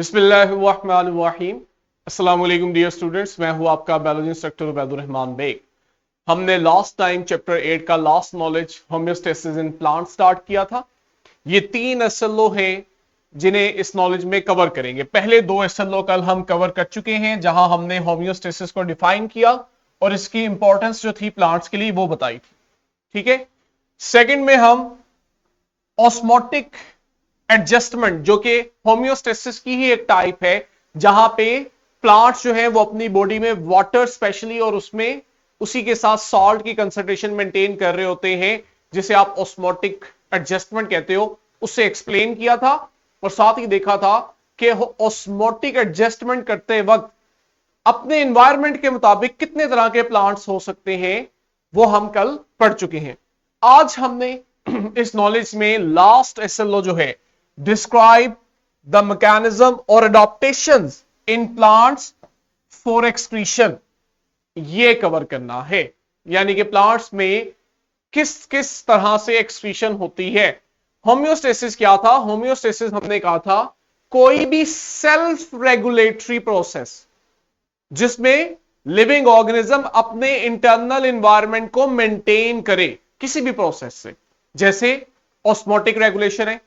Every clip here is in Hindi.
बिस्मिल्लाहिर्रहमानिर्रहीम। अस्सलाम वालेकुम डियर स्टूडेंट्स, मैं हूं आपका बायोलॉजी इंस्ट्रक्टर उबैदुर रहमान बेग। हमने लास्ट टाइम चैप्टर 8 का last knowledge homeostasis in plant start किया था। ये 3 एसएलओ हैं जिन्हें इस नॉलेज में कवर करेंगे। पहले 2 एसएलओ कल हम कवर कर चुके हैं, जहां हमने होम्योस्टेसिस को डिफाइन किया और इसकी इंपॉर्टेंस जो थी प्लांट्स के लिए वो बताई थी। ठीक है, सेकंड में हम ऑस्मोटिक एडजस्टमेंट, जो कि होम्योस्टेसिस की ही एक टाइप है, जहां पे प्लांट्स जो है वो अपनी बॉडी में वाटर स्पेशली और उसमें उसी के साथ सॉल्ट की कंसंट्रेशन मेंटेन कर रहे होते हैं, जिसे आप ऑस्मोटिक एडजस्टमेंट कहते हो, उससे एक्सप्लेन किया था। और साथ ही देखा था कि ऑस्मोटिक एडजस्टमेंट करते वक्त अपने एनवायरनमेंट के मुताबिक कितने तरह के प्लांट्स हो सकते हैं, वो हम कल पढ़ चुके हैं। आज हमने इस नॉलेज में लास्ट एसएलओ जो है, डिस्क्राइब द मैकेनिज्म और अडॉप्टेशंस इन प्लांट्स फॉर एक्सक्रीशन, ये कवर करना है। यानी कि प्लांट्स में किस किस तरह से एक्सक्रीशन होती है। होम्योस्टेसिस क्या था? होम्योस्टेसिस हमने कहा था कोई भी सेल्फ रेगुलेटरी प्रोसेस जिसमें लिविंग ऑर्गेनिज्म अपने इंटरनल एनवायरनमेंट को मेंटेन करे किसी भी प्रोसेस से। जैसे ऑस्मोटिक रेगुलेशन है,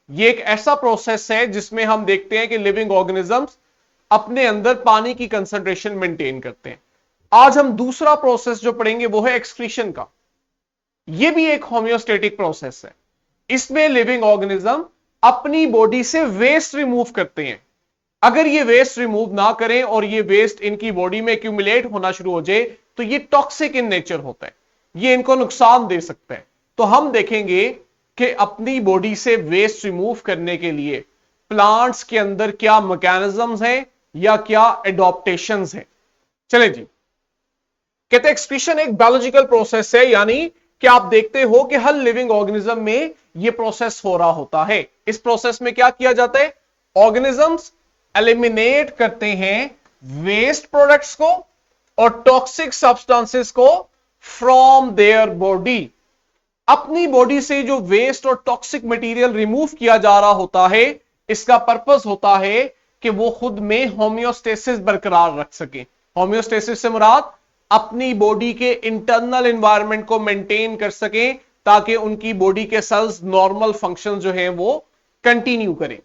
ये एक ऐसा प्रोसेस है जिसमें हम देखते हैं कि लिविंग ऑर्गेनिजम्स अपने अंदर पानी की कंसंट्रेशन मेंटेन करते हैं। आज हम दूसरा प्रोसेस जो पढ़ेंगे वो है एक्सक्रीशन का। यह भी एक होम्योस्टेटिक प्रोसेस है। इसमें लिविंग ऑर्गेनिज्म अपनी बॉडी से वेस्ट रिमूव करते हैं। अगर ये वेस्ट रिमूव ना करें और ये वेस्ट इनकी बॉडी में एक्यूमुलेट होना शुरू हो जाए तो ये टॉक्सिक इन नेचर होता है, ये इनको नुकसान दे सकता है। तो हम देखेंगे कि अपनी बॉडी से वेस्ट रिमूव करने के लिए प्लांट्स के अंदर क्या मैकेनिज्म्स हैं या क्या एडॉप्टेशंस हैं। चलें जी, कहते हैं एक्सक्रीशन एक बायोलॉजिकल प्रोसेस है, यानी कि आप देखते हो कि हर लिविंग ऑर्गेनिज्म में यह प्रोसेस हो रहा होता है। इस प्रोसेस में क्या किया जाता है? ऑर्गेनिजम्स एलिमिनेट करते हैं वेस्ट प्रोडक्ट्स को और टॉक्सिक सब्सटेंसेस को फ्रॉम देयर बॉडी। अपनी बॉडी से जो वेस्ट और टॉक्सिक मटेरियल रिमूव किया जा रहा होता है, इसका पर्पस होता है कि वो खुद में होम्योस्टेसिस बरकरार रख सके। होम्योस्टेसिस से मुराद अपनी बॉडी के इंटरनल एनवायरनमेंट को मेंटेन कर सके, ताकि उनकी बॉडी के सेल्स नॉर्मल फंक्शन जो है वो कंटिन्यू करें,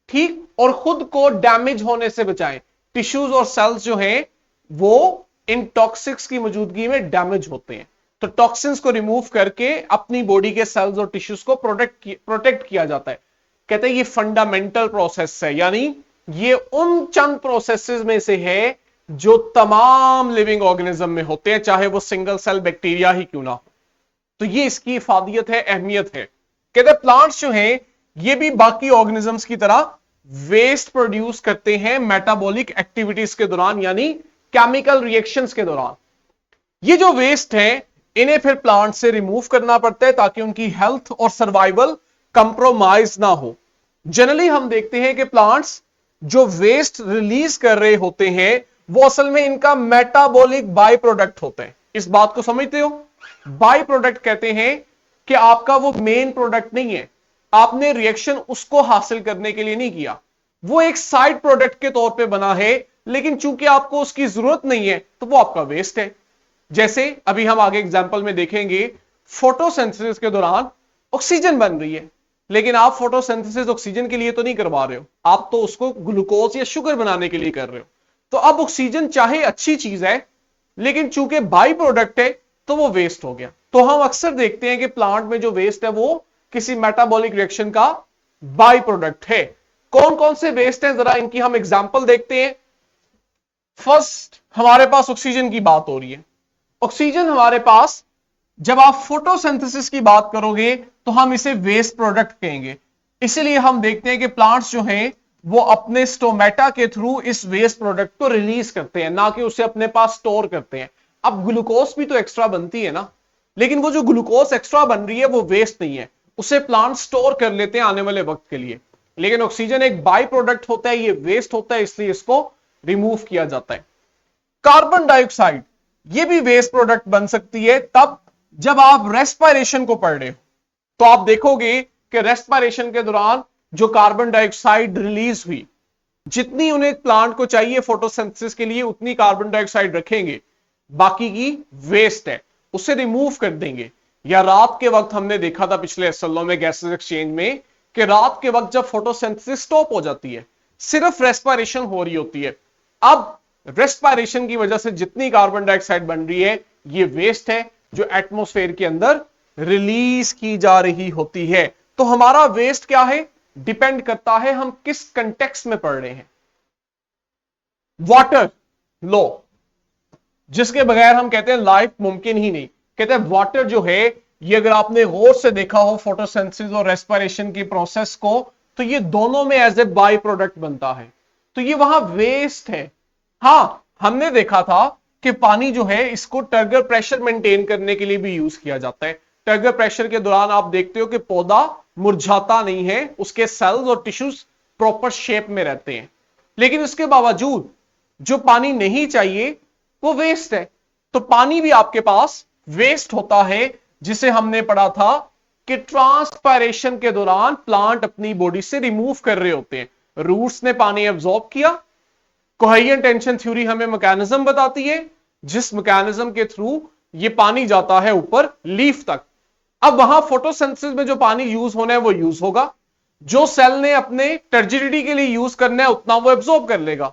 ठीक, और खुद को डैमेज होने से बचाएं। टिश्यूज और सेल्स जो हैं वो इन टॉक्सिक्स की मौजूदगी में डैमेज होते हैं, तो टॉक्सिन्स को रिमूव करके अपनी बॉडी के सेल्स और टिश्यूज को प्रोटेक्ट किया जाता है। कहते हैं ये फंडामेंटल प्रोसेस है, यानी ये उन चंद प्रोसेसेस में से है जो तमाम लिविंग ऑर्गेनिज्म में होते हैं, चाहे वो सिंगल सेल बैक्टीरिया ही क्यों ना हो। तो ये इसकी इफादियत है, अहमियत है। कहते हैं प्लांट्स जो हैं ये भी बाकी ऑर्गेनिजम्स की तरह वेस्ट प्रोड्यूस करते हैं मेटाबॉलिक एक्टिविटीज के दौरान, यानी केमिकल रिएक्शंस के दौरान। ये जो वेस्ट है इन्हें फिर प्लांट से रिमूव करना पड़ता है ताकि उनकी हेल्थ और सर्वाइवल कंप्रोमाइज ना हो। जनरली हम देखते हैं कि प्लांट्स जो वेस्ट रिलीज कर रहे होते हैं वो असल में इनका मेटाबॉलिक बाई प्रोडक्ट होते हैं। इस बात को समझते हो? बाई प्रोडक्ट कहते हैं कि आपका वो मेन प्रोडक्ट नहीं है, आपने रिएक्शन उसको हासिल करने के लिए नहीं किया, वो एक साइड प्रोडक्ट के तौर पे बना है, लेकिन चूंकि आपको उसकी जरूरत नहीं है तो वो आपका वेस्ट है। जैसे अभी हम आगे एग्जांपल में देखेंगे, फोटोसिंथेसिस के दौरान ऑक्सीजन बन रही है, लेकिन आप फोटोसिंथेसिस ऑक्सीजन के लिए तो नहीं करवा रहे हो, आप तो उसको ग्लूकोज या शुगर बनाने के लिए कर रहे हो। तो अब ऑक्सीजन चाहे अच्छी चीज है, लेकिन चूंकि बाई प्रोडक्ट है तो वो वेस्ट हो गया। तो हम अक्सर देखते हैं कि प्लांट में जो वेस्ट है वो किसी मेटाबॉलिक रिएक्शन का बाई प्रोडक्ट है। कौन कौन से वेस्ट हैं, जरा इनकी हम एग्जांपल देखते हैं। फर्स्ट हमारे पास ऑक्सीजन की बात हो रही है। ऑक्सीजन हमारे पास, जब आप फोटोसिंथेसिस की बात करोगे तो हम इसे वेस्ट प्रोडक्ट कहेंगे। इसलिए हम देखते हैं कि प्लांट्स जो हैं वो अपने स्टोमेटा के थ्रू इस वेस्ट प्रोडक्ट को रिलीज करते हैं, ना कि उसे अपने पास स्टोर करते हैं। अब ग्लूकोज भी तो एक्स्ट्रा बनती है ना, लेकिन वो जो ग्लूकोज एक्स्ट्रा बन रही है वो वेस्ट नहीं है, उसे प्लांट स्टोर कर लेते हैं आने वाले वक्त के लिए। लेकिन ऑक्सीजन एक बाई प्रोडक्ट होता है, ये वेस्ट होता है, इसलिए इसको रिमूव किया जाता है। कार्बन डाइऑक्साइड ये भी वेस्ट प्रोडक्ट बन सकती है तब जब आप रेस्पिरेशन को पढ़ रहे हो, तो आप देखोगे कि रेस्पिरेशन के दौरान जो कार्बन डाइऑक्साइड रिलीज हुई जितनी उन्हें प्लांट को चाहिए फोटोसिंथेसिस के लिए उतनी कार्बन डाइऑक्साइड रखेंगे, बाकी की वेस्ट है उसे रिमूव कर देंगे। या रात के वक्त हमने देखा था पिछले एसएलओ में गैसेस एक्सचेंज में कि रात के वक्त जब फोटोसिंथेसिस स्टॉप हो जाती है, सिर्फ रेस्पिरेशन हो रही होती है, अब रेस्पिरेशन की वजह से जितनी कार्बन डाइऑक्साइड बन रही है ये वेस्ट है जो एटमॉस्फेयर के अंदर रिलीज की जा रही होती है। तो हमारा वेस्ट क्या है, डिपेंड करता है हम किस कंटेक्स्ट में पढ़ रहे हैं। वाटर लो, जिसके बगैर हम कहते हैं लाइफ मुमकिन ही नहीं, कहते हैं वाटर जो है ये अगर आपने गौर से देखा हो फोटोसिंथेसिस और रेस्पिरेशन की प्रोसेस को, तो ये दोनों में एज ए बाई प्रोडक्ट बनता है, तो ये वहां वेस्ट है। हां, हमने देखा था कि पानी जो है इसको टर्गर प्रेशर मेंटेन करने के लिए भी यूज किया जाता है। टर्गर प्रेशर के दौरान आप देखते हो कि पौधा मुरझाता नहीं है, उसके सेल्स और टिश्यूज प्रॉपर शेप में रहते हैं, लेकिन उसके बावजूद जो पानी नहीं चाहिए वो वेस्ट है। तो पानी भी आपके पास वेस्ट होता है, जिसे हमने पढ़ा था कि ट्रांसपायरेशन के दौरान प्लांट अपनी बॉडी से रिमूव कर रहे होते हैं। रूट्स ने पानी एब्जॉर्ब किया, कोहेरेंट टेंशन थ्योरी हमें मैकेनिज्म बताती है जिस मैकेनिज्म के थ्रू ये पानी जाता है ऊपर लीफ तक। अब वहां फोटोसिंथेसिस में जो पानी यूज होना है वो यूज होगा, जो सेल ने अपने टर्जिडिटी के लिए यूज करना है उतना वो एब्जॉर्ब कर लेगा,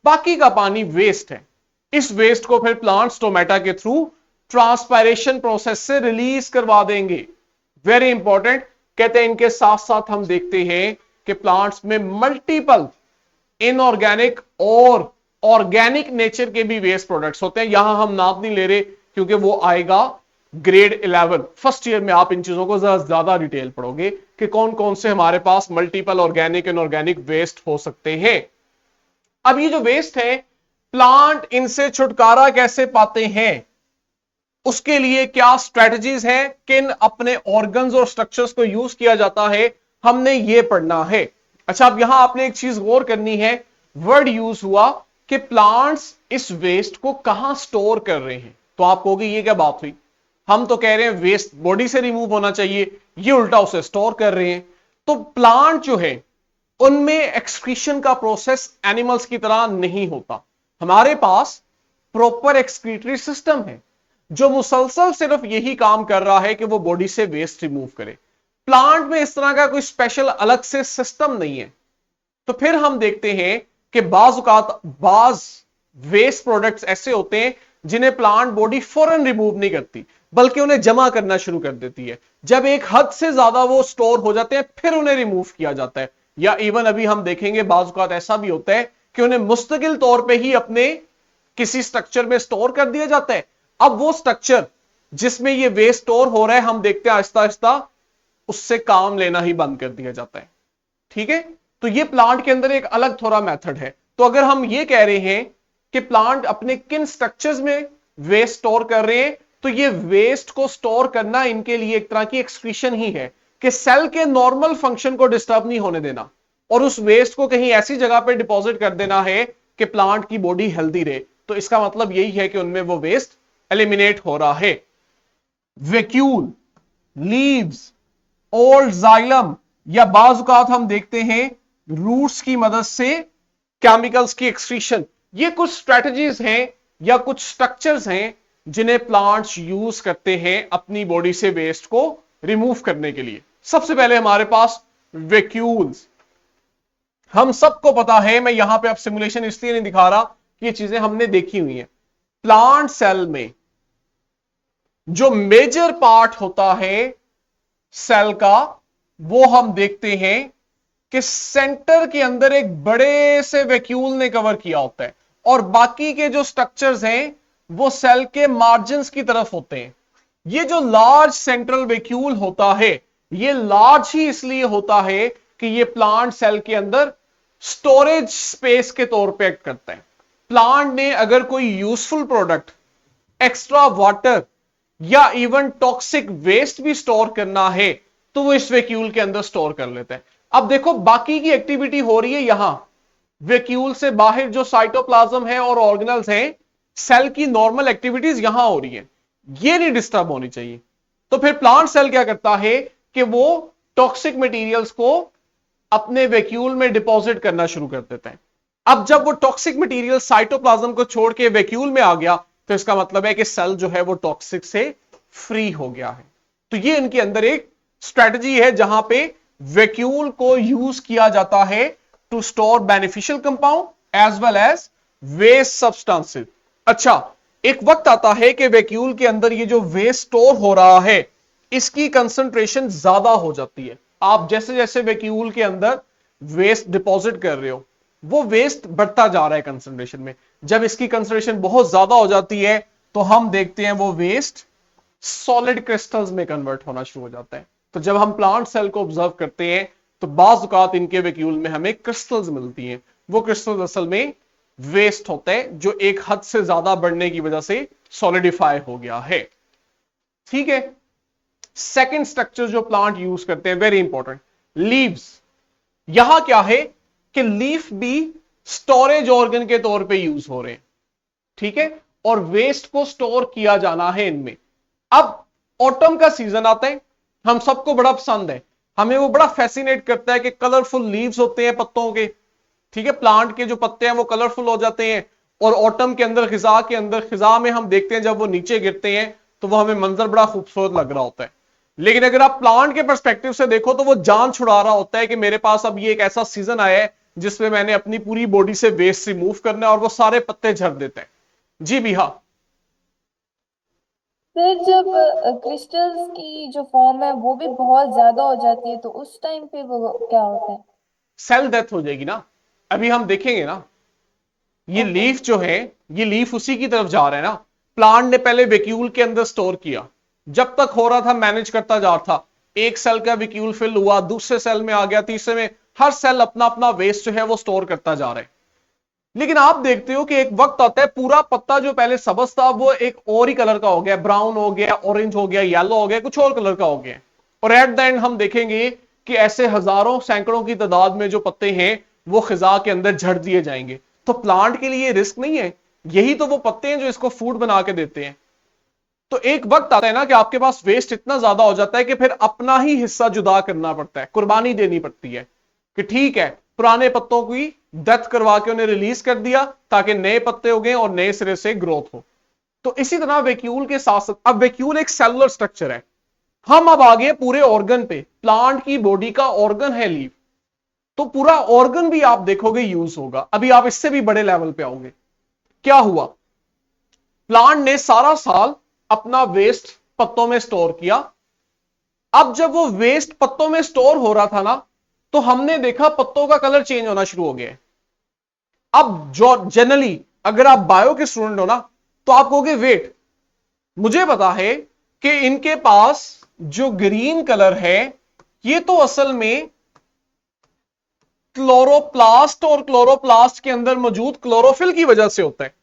बाकी का पानी वेस्ट है। इस वेस्ट को फिर प्लांट स्टोमेटा के थ्रू ट्रांसपायरेशन प्रोसेस से रिलीज करवा देंगे। वेरी इंपॉर्टेंट, कहते हैं इनके साथ साथ हम देखते हैं कि प्लांट्स में मल्टीपल इनऑर्गेनिक और ऑर्गेनिक नेचर के भी वेस्ट प्रोडक्ट्स होते हैं। यहां हम नाम नहीं ले रहे क्योंकि वो आएगा ग्रेड 11 फर्स्ट ईयर में, आप इन चीजों को ज्यादा डिटेल पढ़ोगे कि कौन कौन से हमारे पास मल्टीपल ऑर्गेनिक इनऑर्गेनिक वेस्ट हो सकते हैं। अब ये जो वेस्ट है, प्लांट इनसे छुटकारा कैसे पाते हैं, उसके लिए क्या स्ट्रेटजीज हैं, किन अपने ऑर्गन्स और स्ट्रक्चर्स को यूज किया जाता है, हमने ये पढ़ना है। अच्छा, अब यहां आपने एक चीज गौर करनी है, वर्ड यूज हुआ कि प्लांट्स इस वेस्ट को कहां स्टोर कर रहे हैं। तो आप कहोगे ये क्या बात हुई, हम तो कह रहे हैं वेस्ट बॉडी से रिमूव होना चाहिए, ये उल्टा उसे स्टोर कर रहे हैं। तो प्लांट जो है उनमें एक्सक्रीशन का प्रोसेस एनिमल्स की तरह नहीं होता। हमारे पास प्रॉपर एक्सक्रीटरी सिस्टम है जो मुसलसल सिर्फ यही काम कर रहा है कि वो बॉडी से वेस्ट रिमूव करे। प्लांट में इस तरह का कोई स्पेशल अलग से सिस्टम नहीं है। तो फिर हम देखते हैं कि बाज वेस्ट प्रोडक्ट्स ऐसे होते हैं जिन्हें प्लांट बॉडी फौरन रिमूव नहीं करती, बल्कि उन्हें जमा करना शुरू कर देती है। जब एक हद से ज्यादा वो स्टोर हो जाते हैं फिर उन्हें रिमूव किया जाता है। या इवन अभी हम देखेंगे बाज़ ऐसा भी होता है कि उन्हें मुस्तकिल तौर पे ही अपने किसी स्ट्रक्चर में स्टोर कर दिया जाता है। अब वो स्ट्रक्चर जिसमें ये वेस्ट स्टोर हो रहा है, हम देखते हैं आहिस्ता आहिस्ता उससे काम लेना ही बंद कर दिया जाता है। ठीक है, तो ये प्लांट के अंदर एक अलग थोड़ा मेथड है। तो अगर हम ये कह रहे हैं कि प्लांट अपने किन स्ट्रक्चर्स में वेस्ट स्टोर कर रहे हैं, तो ये वेस्ट को स्टोर करना इनके लिए एक तरह की एक्सक्रीशन ही है कि सेल के नॉर्मल फंक्शन को डिस्टर्ब नहीं होने देना और उस वेस्ट को कहीं ऐसी जगह पे डिपॉजिट कर देना है कि प्लांट की बॉडी हेल्दी रहे। तो इसका मतलब यही है कि उनमें वो वेस्ट एलिमिनेट हो रहा है। वैक्यूल, लीव्स, ओल्ड जाइलम या बाजुकात हम देखते हैं रूट्स की मदद से केमिकल्स की एक्सक्रीशन, ये कुछ स्ट्रेटजीज हैं या कुछ स्ट्रक्चर्स हैं जिन्हें प्लांट्स यूज करते हैं अपनी बॉडी से वेस्ट को रिमूव करने के लिए। सबसे पहले हमारे पास वैक्यूल्स, हम सबको पता है, मैं यहां पे अब सिमुलेशन इसलिए नहीं दिखा रहा कि ये चीजें हमने देखी हुई हैं। प्लांट सेल में जो मेजर पार्ट होता है सेल का, वो हम देखते हैं कि सेंटर के अंदर एक बड़े से वैक्यूल ने कवर किया होता है और बाकी के जो स्ट्रक्चर्स हैं वो सेल के मार्जिन्स की तरफ होते हैं। ये जो लार्ज सेंट्रल वैक्यूल होता है, ये लार्ज ही इसलिए होता है कि ये प्लांट सेल के अंदर स्टोरेज स्पेस के तौर पे एक्ट करता है। प्लांट ने अगर कोई यूजफुल प्रोडक्ट, एक्स्ट्रा वाटर या इवन टॉक्सिक वेस्ट भी स्टोर करना है तो वो इस वैक्यूल के अंदर स्टोर कर लेता है। अब देखो बाकी की एक्टिविटी हो रही है यहां, वैक्यूल से बाहर जो साइटोप्लाज्म है और ऑर्गेनल्स हैं, सेल की नॉर्मल एक्टिविटीज यहां हो रही है, ये नहीं डिस्टर्ब होनी चाहिए। तो फिर प्लांट सेल क्या करता है कि वो टॉक्सिक मटेरियल्स को अपने वैक्यूल में डिपॉजिट करना शुरू कर देता है। अब जब वो टॉक्सिक मटेरियल साइटोप्लाज्म को छोड़ के वैक्यूल में आ गया तो इसका मतलब है कि सेल जो है वो टॉक्सिक से फ्री हो गया है। तो ये इनके अंदर एक स्ट्रेटजी है जहां पे वैक्यूल को यूज किया जाता है to store beneficial compound as well as waste substances. अच्छा, एक वक्त आता है कि वैक्यूल के अंदर ये जो वेस्ट स्टोर हो रहा है इसकी कंसंट्रेशन ज्यादा हो जाती है। आप जैसे जैसे वैक्यूल के अंदर वेस्ट डिपॉजिट कर रहे हो वो वेस्ट बढ़ता जा रहा है कंसंट्रेशन में। जब इसकी कंसंट्रेशन बहुत ज्यादा हो जाती है तो हम देखते हैं वो वेस्ट सॉलिड क्रिस्टल्स में कन्वर्ट होना शुरू हो जाता है। तो जब हम प्लांट सेल को ऑब्जर्व करते हैं तो बाज़ औक़ात इनके वैक्यूल में हमें क्रिस्टल्स मिलती हैं। वो क्रिस्टल्स असल में वेस्ट होते हैं जो एक हद से ज्यादा बढ़ने की वजह से सॉलिडिफाई हो गया है। ठीक है, सेकेंड स्ट्रक्चर जो प्लांट यूज करते हैं वेरी इंपॉर्टेंट, लीव्स। यहां क्या है कि लीफ भी स्टोरेज ऑर्गन के तौर पे यूज हो रहे हैं। ठीक है, और वेस्ट को स्टोर किया जाना है इनमें। अब ऑटम का सीजन आता है, हम सबको बड़ा पसंद है, हमें वो बड़ा फैसिनेट करता है कि कलरफुल लीव्स होते हैं पत्तों के। ठीक है, प्लांट के जो पत्ते हैं वो कलरफुल हो जाते हैं और ऑटम के अंदर खिजा में हम देखते हैं जब वो नीचे गिरते हैं तो वो हमें मंजर बड़ा खूबसूरत लग रहा होता है। लेकिन अगर आप प्लांट के पर्सपेक्टिव से देखो तो वो जान छुड़ा रहा होता है कि मेरे पास अब ये एक ऐसा सीजन आया है जिसमें मैंने अपनी पूरी बॉडी से वेस्ट रिमूव करना है और वो सारे पत्ते झड़ देते हैं। जी भी हाँ। फिर जब क्रिस्टल्स की जो फॉर्म है वो भी बहुत ज्यादा हो जाती है तो उस टाइम पे वो क्या होता है? सेल डेथ हो जाएगी ना, अभी हम देखेंगे ना। ये ओके। लीफ जो है ये लीफ उसी की तरफ जा रहा है ना। प्लांट ने पहले वैक्यूल के अंदर स्टोर किया, जब तक हो रहा था मैनेज करता जा रहा था। एक सेल का वैक्यूल फिल हुआ, दूसरे सेल में आ गया, तीसरे में, हर सेल अपना अपना वेस्ट जो है वो स्टोर करता जा रहा है। लेकिन आप देखते हो कि एक वक्त आता है पूरा पत्ता जो पहले सब्ज था वो एक और ही कलर का हो गया, ब्राउन हो गया, ऑरेंज हो गया, येलो हो गया, कुछ और कलर का हो गया। और एट द एंड हम देखेंगे कि ऐसे हजारों सैकड़ों की तादाद में जो पत्ते हैं वो खिजा के अंदर झड़ दिए जाएंगे। तो प्लांट के लिए रिस्क नहीं है, यही तो वो पत्ते हैं जो इसको फूड बना के देते हैं। तो एक वक्त आता है ना कि आपके पास वेस्ट इतना ज्यादा हो जाता है कि फिर अपना ही हिस्सा जुदा करना पड़ता है, कुर्बानी देनी पड़ती है कि ठीक है पुराने पत्तों की डेथ करवा के उन्हें रिलीज कर दिया ताकि नए पत्ते उगे और नए सिरे से ग्रोथ हो। तो इसी तरह वैक्यूल के साथ साथ अब वैक्यूल एक सेलुलर स्ट्रक्चर है। हम अब आ गए पूरे ऑर्गन पे, प्लांट की बॉडी का ऑर्गन है लीफ। तो पूरा ऑर्गन भी आप देखोगे यूज होगा। अभी आप इससे भी बड़े लेवल पे आओगे। क्या हुआ, प्लांट ने सारा साल अपना वेस्ट पत्तों में स्टोर किया। अब जब वो वेस्ट पत्तों में स्टोर हो रहा था ना तो हमने देखा पत्तों का कलर चेंज होना शुरू हो गया है। अब जो जनरली अगर आप बायो के स्टूडेंट हो ना तो आप कहोगे वेट, मुझे पता है कि इनके पास जो ग्रीन कलर है ये तो असल में क्लोरोप्लास्ट और क्लोरोप्लास्ट के अंदर मौजूद क्लोरोफिल की वजह से होता है।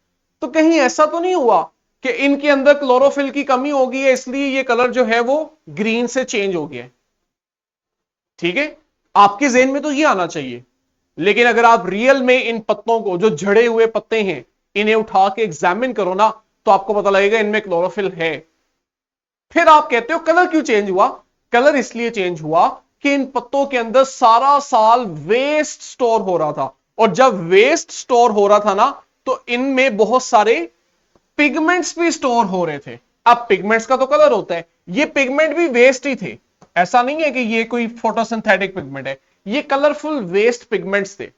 तो कहीं ऐसा तो नहीं हुआ कि इनके अंदर क्लोरोफिल की कमी हो गई है इसलिए ये कलर जो है वो ग्रीन से चेंज हो गया है? ठीक है, आपके जेहन में तो ये आना चाहिए। लेकिन अगर आप रियल में इन पत्तों को, जो झड़े हुए पत्ते हैं, इन्हें उठा के एग्जामिन करो ना तो आपको पता लगेगा इनमें क्लोरोफिल है। फिर आप कहते हो कलर क्यों चेंज हुआ? कलर इसलिए चेंज हुआ कि इन पत्तों के अंदर सारा साल वेस्ट स्टोर हो रहा था और जब वेस्ट स्टोर हो रहा था ना तो इनमें बहुत सारे पिगमेंट्स भी स्टोर हो रहे थे। अब पिगमेंट्स का तो कलर होता है, ये पिगमेंट भी वेस्ट ही थे। ऐसा नहीं है कि ये कोई फोटोसिंथेटिक पिगमेंट है, ये कलरफुल वेस्ट पिगमेंट्स थे।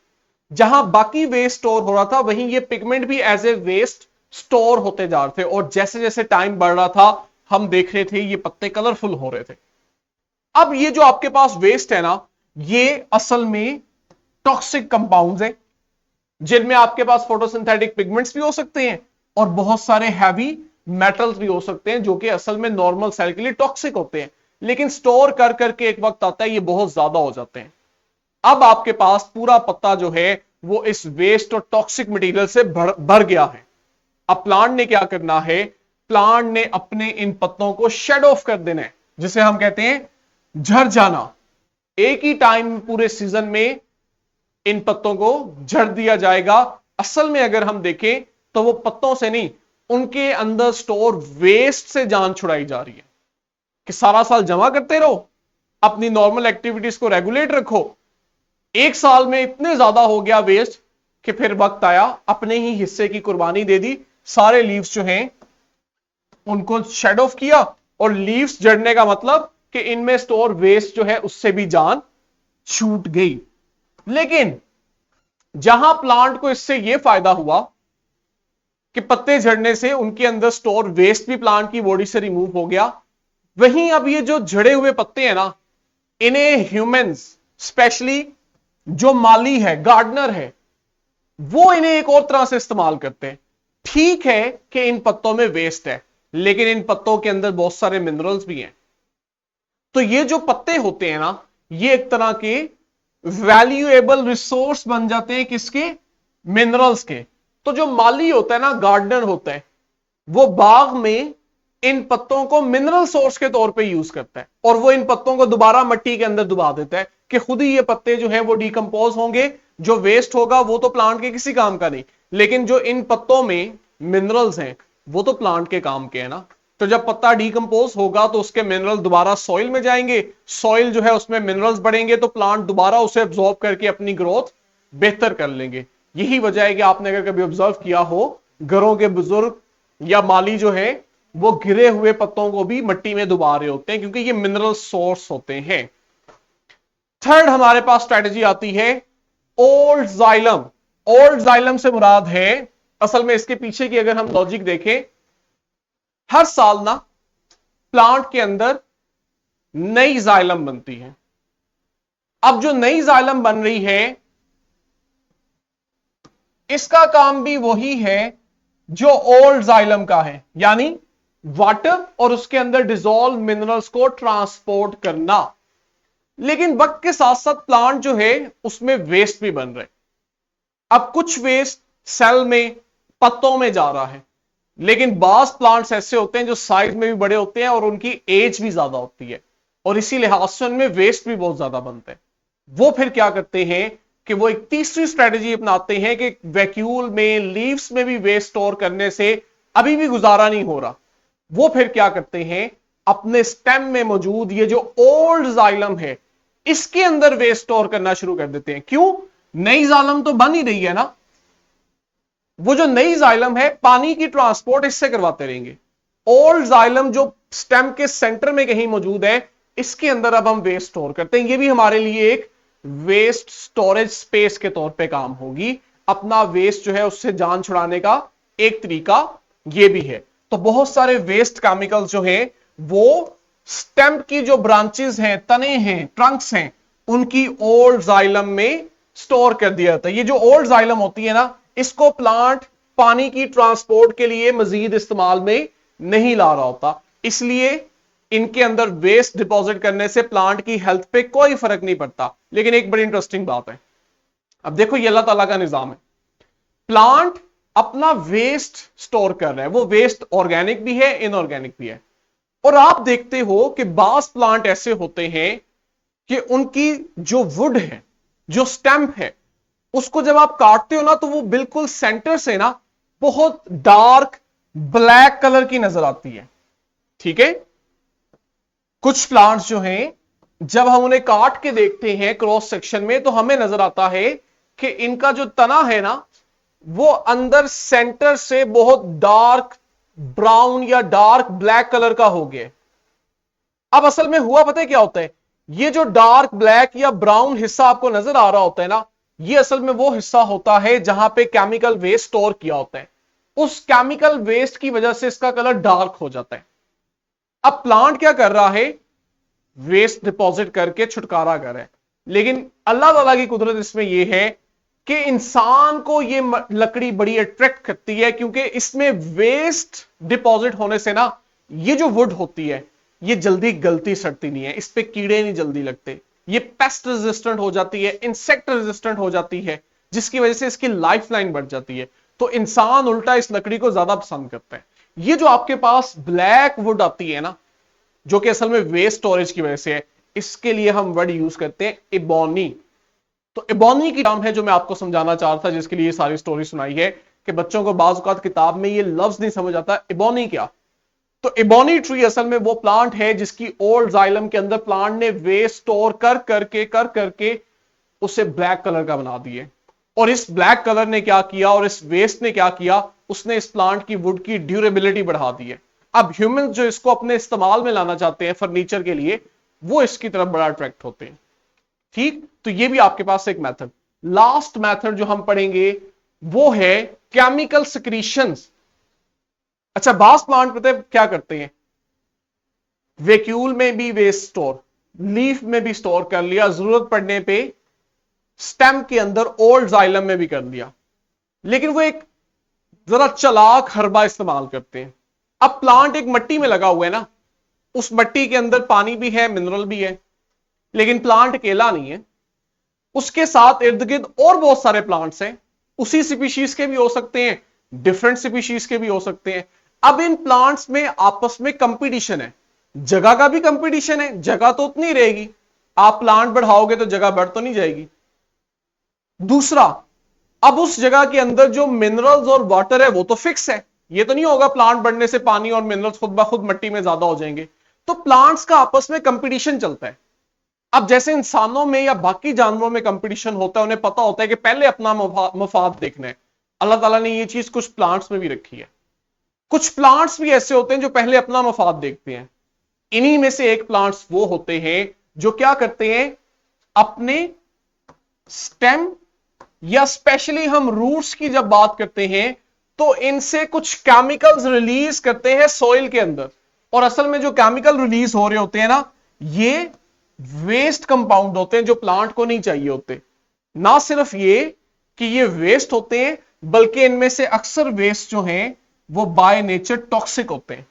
जहां बाकी वेस्ट स्टोर हो रहा था वहीं ये पिगमेंट भी एज ए वेस्ट स्टोर होते जा रहे थे और जैसे जैसे टाइम बढ़ रहा था हम देख रहे थे ये पत्ते कलरफुल हो रहे थे। अब ये जो आपके पास वेस्ट है ना ये असल में टॉक्सिक कंपाउंड्स है जिनमें आपके पास फोटोसिंथेटिक पिगमेंट्स भी हो सकते हैं और बहुत सारे हैवी मेटल्स भी हो सकते हैं जो कि असल में नॉर्मल सेल के लिए टॉक्सिक होते हैं। लेकिन स्टोर कर करके एक वक्त आता है ये बहुत ज्यादा हो जाते हैं। अब आपके पास पूरा पत्ता जो है वो इस वेस्ट और टॉक्सिक मटेरियल से भर गया है। अब प्लांट ने क्या करना है, प्लांट ने अपने इन पत्तों को शेड ऑफ कर देना है जिसे हम कहते हैं झड़ जाना। एक ही टाइम पूरे सीजन में इन पत्तों को झड़ दिया जाएगा। असल में अगर हम देखें तो वो पत्तों से नहीं, उनके अंदर स्टोर वेस्ट से जान छुड़ाई जा रही है कि सारा साल जमा करते रहो, अपनी नॉर्मल एक्टिविटीज को रेगुलेट रखो। एक साल में इतने ज्यादा हो गया वेस्ट कि फिर वक्त आया, अपने ही हिस्से की कुर्बानी दे दी, सारे लीव्स जो हैं उनको शेड ऑफ किया, और लीव्स जड़ने का मतलब कि इनमें स्टोर वेस्ट जो है उससे भी जान छूट गई। लेकिन जहां प्लांट को इससे यह फायदा हुआ कि पत्ते झड़ने से उनके अंदर स्टोर वेस्ट भी प्लांट की बॉडी से रिमूव हो गया, वहीं अब ये जो झड़े हुए पत्ते हैं ना, इन्हें ह्यूमंस, स्पेशली जो माली है, गार्डनर है, वो इन्हें एक और तरह से इस्तेमाल करते हैं। ठीक है कि इन पत्तों में वेस्ट है, लेकिन इन पत्तों के अंदर बहुत सारे मिनरल्स भी हैं। तो ये जो पत्ते होते हैं ना, ये एक तरह के वैल्यूएबल रिसोर्स बन जाते हैं, किसके? मिनरल्स के। तो जो माली होता है ना, गार्डनर होता है, वो बाग में इन पत्तों को मिनरल सोर्स के तौर पे यूज करता है, और वो इन पत्तों को दोबारा मिट्टी के अंदर डुबा देता है कि खुद ही ये पत्ते जो है वो डिकम्पोज होंगे, जो वेस्ट होगा वो तो प्लांट के किसी काम का नहीं, लेकिन जो इन पत्तों में मिनरल्स हैं वो तो प्लांट के काम के है ना। तो जब पत्ता डिकम्पोज होगा तो उसके मिनरल दोबारा सॉइल में जाएंगे, सॉइल जो है उसमें मिनरल्स बढ़ेंगे, तो प्लांट दोबारा उसे एब्जॉर्ब करके अपनी ग्रोथ बेहतर कर लेंगे। यही वजह है कि आपने अगर कभी ऑब्जर्व किया हो, घरों के बुजुर्ग या माली जो है वो गिरे हुए पत्तों को भी मिट्टी में डुबा रहे होते हैं, क्योंकि ये मिनरल सोर्स होते हैं। थर्ड हमारे पास स्ट्रेटेजी आती है ओल्ड जाइलम। ओल्ड जाइलम से मुराद है, असल में इसके पीछे की अगर हम लॉजिक देखें, हर साल ना प्लांट के अंदर नई जाइलम बनती है। अब जो नई जाइलम बन रही है, इसका काम भी वही है जो ओल्ड जाइलम का है, यानी वाटर और उसके अंदर डिसॉल्व मिनरल्स को ट्रांसपोर्ट करना। लेकिन वक्त के साथ साथ प्लांट जो है उसमें वेस्ट भी बन रहे। अब कुछ वेस्ट सेल में, पत्तों में जा रहा है, लेकिन बास प्लांट्स ऐसे होते हैं जो साइज में भी बड़े होते हैं और उनकी एज भी ज्यादा होती है, और इसी लिहाज से उनमें वेस्ट भी बहुत ज्यादा बनते हैं। वो फिर क्या करते हैं कि वो एक तीसरी स्ट्रेटेजी अपनाते हैं कि वैक्यूल में, लीव्स में भी वेस्ट स्टोर करने से अभी भी गुजारा नहीं हो रहा। वो फिर क्या करते हैं, अपने स्टेम में मौजूद ये जो ओल्ड जाइलम है, इसके अंदर वेस्ट स्टोर करना शुरू कर देते हैं। क्यों? नई जाइलम तो बन ही रही है ना, वो जो नई जाइलम है पानी की ट्रांसपोर्ट इससे करवाते रहेंगे। ओल्ड जाइलम जो स्टेम के सेंटर में कहीं मौजूद है, इसके अंदर अब हम वेस्ट स्टोर करते हैं। ये भी हमारे लिए एक वेस्ट स्टोरेज स्पेस के तौर पे काम होगी। अपना वेस्ट जो है उससे जान छुड़ाने का एक तरीका ये भी है। तो बहुत सारे वेस्ट केमिकल्स जो हैं वो स्टेम की जो ब्रांचेस हैं, तने हैं, ट्रंक्स हैं, उनकी ओल्ड जाइलम में स्टोर कर दिया जाता है। ये जो ओल्ड जाइलम होती है ना, इसको प्लांट पानी की ट्रांसपोर्ट के लिए मजीद इस्तेमाल में नहीं ला रहा होता, इसलिए इनके अंदर वेस्ट डिपॉजिट करने से प्लांट की हेल्थ पे कोई फर्क नहीं पड़ता। लेकिन एक बड़ी इंटरेस्टिंग बात है, अब देखो ये अल्लाह ताला का निजाम है। प्लांट अपना वेस्ट स्टोर कर रहा है, वो वेस्ट ऑर्गेनिक भी है, इनऑर्गेनिक भी है। और आप देखते हो कि बास प्लांट ऐसे होते हैं कि उनकी जो वुड है, जो स्टेम है, उसको जब आप काटते हो ना, तो वो बिल्कुल सेंटर से ना बहुत डार्क ब्लैक कलर की नजर आती है। ठीक है, कुछ प्लांट्स जो हैं जब हम उन्हें काट के देखते हैं क्रॉस सेक्शन में, तो हमें नजर आता है कि इनका जो तना है ना, वो अंदर सेंटर से बहुत डार्क ब्राउन या डार्क ब्लैक कलर का हो गया। अब असल में हुआ पता है क्या होता है, ये जो डार्क ब्लैक या ब्राउन हिस्सा आपको नजर आ रहा होता है ना, ये असल में वो हिस्सा होता है जहां पे केमिकल वेस्ट स्टोर किया होता है। उस केमिकल वेस्ट की वजह से इसका कलर डार्क हो जाता है। अब प्लांट क्या कर रहा है, वेस्ट डिपॉजिट करके छुटकारा कर रहा है। लेकिन अल्लाह ताला की कुदरत इसमें यह है कि इंसान को यह लकड़ी बड़ी अट्रैक्ट करती है, क्योंकि इसमें वेस्ट डिपॉजिट होने से ना, ये जो वुड होती है ये जल्दी गलती सड़ती नहीं है, इस पे कीड़े नहीं जल्दी लगते, ये पेस्ट रेजिस्टेंट हो जाती है, इंसेक्ट रेजिस्टेंट हो जाती है, जिसकी वजह से इसकी लाइफ लाइन बढ़ जाती है। तो इंसान उल्टा इस लकड़ी को ज्यादा पसंद करता है। ये जो आपके पास ब्लैक वुड आती है ना, जो कि असल में वेस्ट स्टोरेज की वजह से है, इसके लिए हम वर्ड यूज करते हैं इबोनी। तो इबोनी की टर्म है जो मैं आपको समझाना चाह रहा था, जिसके लिए सारी स्टोरी सुनाई है कि बच्चों को बाज़ औक़ात किताब में ये लफ्ज नहीं समझ आता इबोनी क्या। तो इबोनी ट्री असल में वो प्लांट है जिसकी ओल्ड जाइलम के अंदर प्लांट ने वेस्ट स्टोर कर करके उसे ब्लैक कलर का बना दिए। और इस ब्लैक कलर ने क्या किया और इस वेस्ट ने क्या किया, उसने इस प्लांट की वुड की ड्यूरेबिलिटी बढ़ा दी है। अब ह्यूमंस जो इसको अपने इस्तेमाल में लाना चाहते हैं फर्नीचर के लिए, वो इसकी तरफ बड़ा अट्रैक्ट होते हैं। ठीक, तो ये भी आपके पास एक मेथड। लास्ट मेथड जो हम पढ़ेंगे वो है केमिकल सिक्रीशंस। अच्छा, बास प्लांट पता है क्या करते हैं, वैक्यूल में भी वेस्ट स्टोर, लीफ में भी स्टोर कर लिया, जरूरत पड़ने पे स्टेम के अंदर ओल्ड जाइलम में भी कर लिया। लेकिन वो एक जरा चालाक हरबा इस्तेमाल करते हैं। अब प्लांट एक मट्टी में लगा हुआ है ना, उस मट्टी के अंदर पानी भी है, मिनरल भी है, लेकिन प्लांट अकेला नहीं है, उसके साथ इर्द गिर्द और बहुत सारे प्लांट्स हैं। उसी स्पीशीज के भी हो सकते हैं, डिफरेंट स्पीशीज के भी हो सकते हैं। अब इन प्लांट्स में आपस में कंपटीशन है, जगह का भी कंपटीशन है, जगह तो उतनी रहेगी, आप प्लांट बढ़ाओगे तो जगह बढ़ तो नहीं जाएगी। दूसरा, अब उस जगह के अंदर जो मिनरल्स और वाटर है वो तो फिक्स है, ये तो नहीं होगा प्लांट बढ़ने से पानी और मिनरल्स खुद ब खुद मट्टी में ज्यादा हो जाएंगे। तो प्लांट्स का आपस में कंपटीशन चलता है। अब जैसे इंसानों में या बाकी जानवरों में कंपटीशन होता है, उन्हें पता होता है कि पहले अपना मफाद देखना है। अल्लाह ताला ने ये चीज कुछ प्लांट्स में भी रखी है। कुछ प्लांट्स भी ऐसे होते हैं जो पहले अपना मफाद देखते हैं। इन्हीं में से एक प्लांट्स वो होते हैं जो क्या करते हैं, अपने स्टेम या स्पेशली हम रूट्स की जब बात करते हैं तो इनसे कुछ केमिकल्स रिलीज करते हैं सॉइल के अंदर। और असल में जो केमिकल रिलीज हो रहे होते हैं ना, ये वेस्ट कंपाउंड होते हैं जो प्लांट को नहीं चाहिए होते। ना सिर्फ ये कि ये वेस्ट होते हैं, बल्कि इनमें से अक्सर वेस्ट जो हैं वो बाय नेचर टॉक्सिक होते हैं।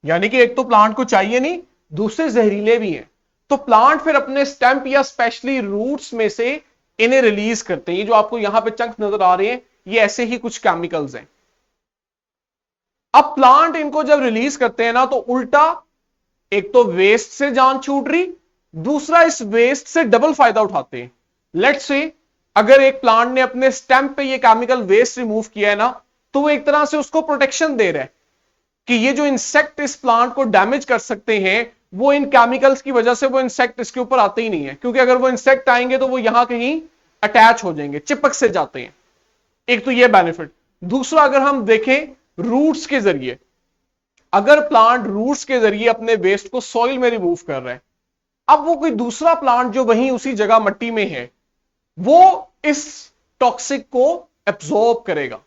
यानी कि एक तो प्लांट को चाहिए नहीं, दूसरे जहरीले भी हैं। तो प्लांट फिर अपने स्टेम या स्पेशली रूट्स में से इन्हें रिलीज करते हैं। ये जो आपको यहां पे चंक्स नजर आ रहे हैं, ये ऐसे ही कुछ केमिकल्स हैं। अब प्लांट इनको जब रिलीज करते हैं ना, तो उल्टा एक तो वेस्ट से जान छूट रही, दूसरा इस वेस्ट से डबल फायदा उठाते हैं। लेट्स से अगर एक प्लांट ने अपने स्टेम पे ये केमिकल वेस्ट रिमूव किया है ना, तो वो एक तरह से उसको प्रोटेक्शन दे रहा है कि ये जो इंसेक्ट इस प्लांट को डैमेज कर सकते हैं, वो इन केमिकल्स की वजह से वो इंसेक्ट इसके ऊपर आते ही नहीं है। क्योंकि अगर वो इंसेक्ट आएंगे तो वो यहां कहीं अटैच हो जाएंगे, चिपक से जाते हैं। एक तो ये बेनिफिट। दूसरा, अगर हम देखें रूट्स के जरिए, अगर प्लांट रूट्स के जरिए अपने वेस्ट को सॉइल में रिमूव कर रहा है, अब वो कोई दूसरा प्लांट जो वहीं उसी जगह मट्टी में है, वो इस टॉक्सिक को एब्जॉर्ब करेगा।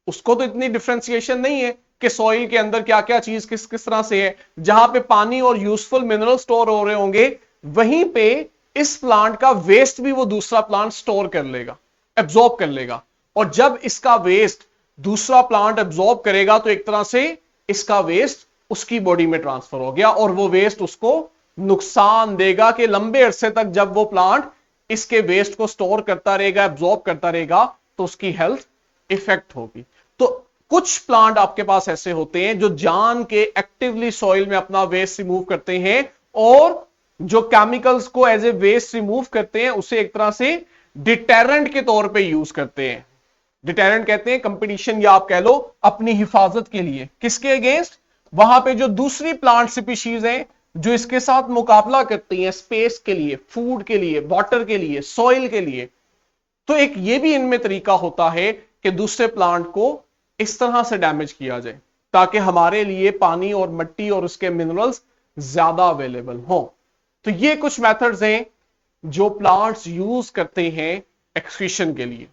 उसको तो इतनी डिफरेंशिएशन नहीं है कि सॉइल के अंदर क्या क्या चीज किस किस तरह से है। जहां पे पानी और यूजफुल मिनरल स्टोर हो रहे होंगे, वहीं पे इस प्लांट का वेस्ट भी वो दूसरा प्लांट स्टोर कर लेगा, एब्जॉर्ब कर लेगा। और जब इसका वेस्ट दूसरा प्लांट एब्जॉर्ब करेगा, तो एक तरह से इसका वेस्ट उसकी बॉडी में ट्रांसफर हो गया, और वो वेस्ट उसको नुकसान देगा कि लंबे अरसे तक जब वो प्लांट इसके वेस्ट को स्टोर करता रहेगा, एब्जॉर्ब करता रहेगा, तो उसकी हेल्थ इफेक्ट होगी। तो कुछ प्लांट आपके पास ऐसे होते हैं जो जान के एक्टिवली सॉइल में अपना वेस्ट रिमूव करते हैं, और जो केमिकल्स को एज ए वेस्ट रिमूव करते हैं उसे एक तरह से डिटेरेंट के तौर पे यूज करते हैं। डिटेरेंट कहते हैं कंपटीशन, या आप कह लो अपनी हिफाजत के लिए। किसके अगेंस्ट? वहां पे जो दूसरी प्लांट स्पीशीज हैं जो इसके साथ मुकाबला करती हैं स्पेस के लिए, फूड के लिए, वाटर के लिए, सॉइल के लिए। तो एक ये भी इनमें तरीका होता है कि दूसरे प्लांट को इस तरह से डैमेज किया जाए ताकि हमारे लिए पानी और मिट्टी और उसके मिनरल्स ज्यादा अवेलेबल हो। तो ये कुछ मेथड्स हैं जो प्लांट्स यूज करते हैं एक्सक्रीशन के लिए।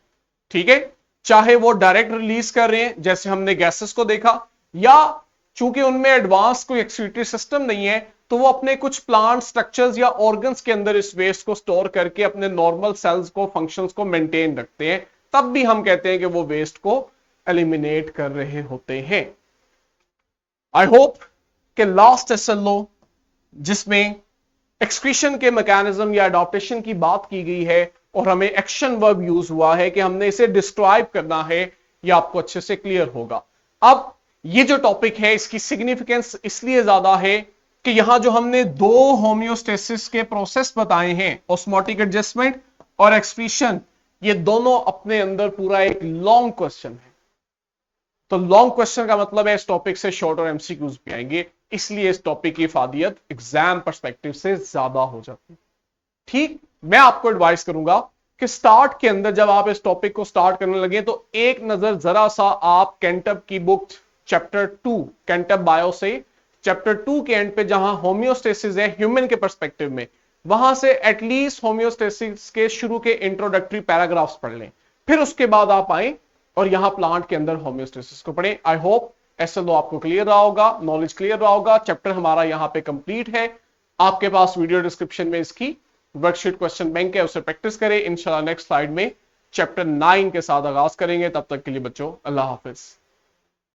ठीक है, चाहे वो डायरेक्ट रिलीज कर रहे हैं जैसे हमने गैसेस को देखा, या चूंकि उनमें एडवांस कोई एक्सक्रीटरी सिस्टम नहीं है, तो वो अपने कुछ प्लांट स्ट्रक्चर्स या ऑर्गन्स के अंदर इस वेस्ट को स्टोर करके अपने नॉर्मल सेल्स को, फंक्शंस को मेंटेन रखते हैं। तब भी हम कहते हैं कि वो वेस्ट को एलिमिनेट कर रहे होते हैं। आई होप कि लास्ट एसएलओ जिसमें एक्सक्रीशन के मैकेनिज्म या अडॉप्टेशन की बात की गई है और हमें एक्शन वर्ब यूज हुआ है कि हमने इसे डिस्क्राइब करना है, यह आपको अच्छे से क्लियर होगा। अब ये जो टॉपिक है इसकी सिग्निफिकेंस इसलिए ज्यादा है कि यहां जो हमने दो होम्योस्टेसिस के प्रोसेस बताए हैं, ऑस्मोटिक एडजस्टमेंट और एक्सक्रीशन, ये दोनों अपने अंदर पूरा एक लॉन्ग क्वेश्चन है। तो लॉन्ग क्वेश्चन का मतलब है इस टॉपिक से शॉर्ट और एमसीक्यूज भी आएंगे, इसलिए इस टॉपिक की इफादियत एग्जाम पर्सपेक्टिव से ज्यादा हो जाती है। ठीक, मैं आपको एडवाइस करूंगा कि स्टार्ट के अंदर जब आप इस टॉपिक को स्टार्ट करने लगे तो एक नजर जरा सा आप कैंटब की बुक चैप्टर 2 कैंटब बायो से चैप्टर 2 के एंड पे जहां होम्योस्टेसिस है ह्यूमन के पर्सपेक्टिव में, वहां से एटलीस्ट होम्योस्टेसिस के शुरू के इंट्रोडक्टरी पैराग्राफ्स पढ़ लें, फिर उसके बाद आप आए और यहां प्लांट के अंदर होम्योस्टेसिस को पढ़ें। आई होप ऐसा तो आपको क्लियर रहा होगा, नॉलेज क्लियर रहा होगा। चैप्टर हमारा यहां पे कंप्लीट है। आपके पास वीडियो डिस्क्रिप्शन में इसकी वर्कशीट क्वेश्चन बैंक है, उसे प्रैक्टिस करें। इंशाल्लाह नेक्स्ट स्लाइड में चैप्टर 9 के साथ आगाज करेंगे। तब तक के लिए बच्चों अल्लाह हाफिज।